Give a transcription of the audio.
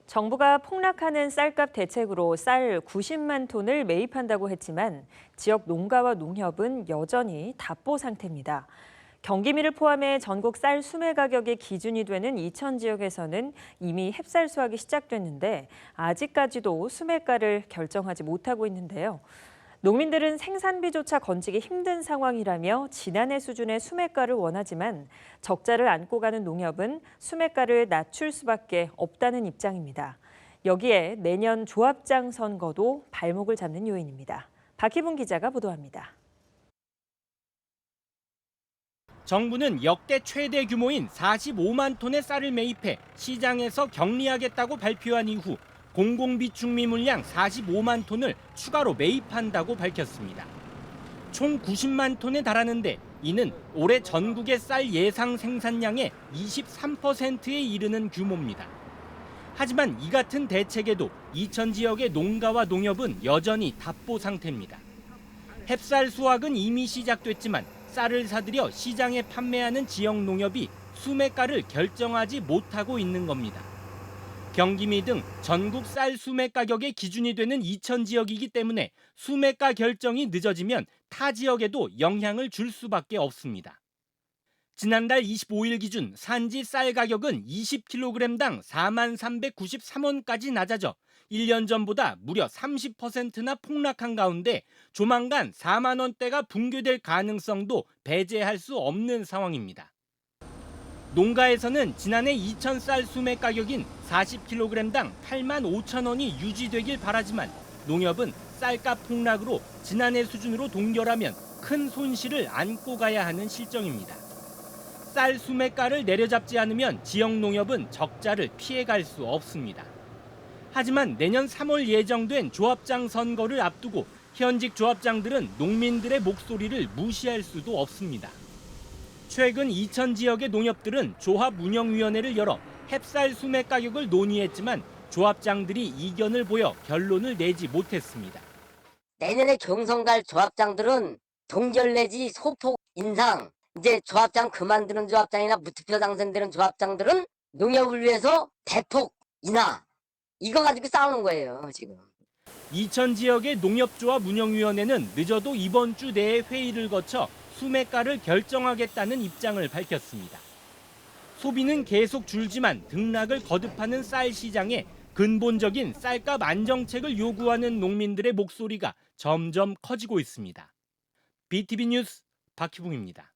정부가 폭락하는 쌀값 대책으로 쌀 90만 톤을 매입한다고 했지만 지역 농가와 농협은 여전히 답보 상태입니다. 경기미를 포함해 전국 쌀 수매 가격의 기준이 되는 이천 지역에서는 이미 햅쌀 수확이 시작됐는데 아직까지도 수매가를 결정하지 못하고 있는데요. 농민들은 생산비조차 건지기 힘든 상황이라며 지난해 수준의 수매가를 원하지만 적자를 안고 가는 농협은 수매가를 낮출 수밖에 없다는 입장입니다. 여기에 내년 조합장 선거도 발목을 잡는 요인입니다. 박희분 기자가 보도합니다. 정부는 역대 최대 규모인 45만 톤의 쌀을 매입해 시장에서 격리하겠다고 발표한 이후 공공비축미 물량 45만 톤을 추가로 매입한다고 밝혔습니다. 총 90만 톤에 달하는데 이는 올해 전국의 쌀 예상 생산량의 23%에 이르는 규모입니다. 하지만 이 같은 대책에도 이천 지역의 농가와 농협은 여전히 답보 상태입니다. 햅쌀 수확은 이미 시작됐지만 쌀을 사들여 시장에 판매하는 지역 농협이 수매가를 결정하지 못하고 있는 겁니다. 경기미 등 전국 쌀 수매 가격의 기준이 되는 이천 지역이기 때문에 수매가 결정이 늦어지면 타 지역에도 영향을 줄 수밖에 없습니다. 지난달 25일 기준 산지 쌀 가격은 20kg당 4393원까지 낮아져 1년 전보다 무려 30%나 폭락한 가운데 조만간 4만 원대가 붕괴될 가능성도 배제할 수 없는 상황입니다. 농가에서는 지난해 이천 쌀 수매 가격인 40kg당 8만 5천 원이 유지되길 바라지만 농협은 쌀값 폭락으로 지난해 수준으로 동결하면 큰 손실을 안고 가야 하는 실정입니다. 쌀 수매가를 내려잡지 않으면 지역 농협은 적자를 피해갈 수 없습니다. 하지만 내년 3월 예정된 조합장 선거를 앞두고 현직 조합장들은 농민들의 목소리를 무시할 수도 없습니다. 최근 이천 지역의 농협들은 조합운영위원회를 열어 햅쌀 수매 가격을 논의했지만 조합장들이 이견을 보여 결론을 내지 못했습니다. 내년에 경선 갈 조합장들은 동결 내지 소폭 인상, 이제 조합장 그만두는 조합장이나 무투표 당선되는 조합장들은 농협을 위해서 대폭 인하, 이거 가지고 싸우는 거예요, 지금. 이천 지역의 농협조합운영위원회는 늦어도 이번 주 내에 회의를 거쳐 수매가를 결정하겠다는 입장을 밝혔습니다. 소비는 계속 줄지만 등락을 거듭하는 쌀 시장에 근본적인 쌀값 안정책을 요구하는 농민들의 목소리가 점점 커지고 있습니다. BTV 뉴스 박희붕입니다.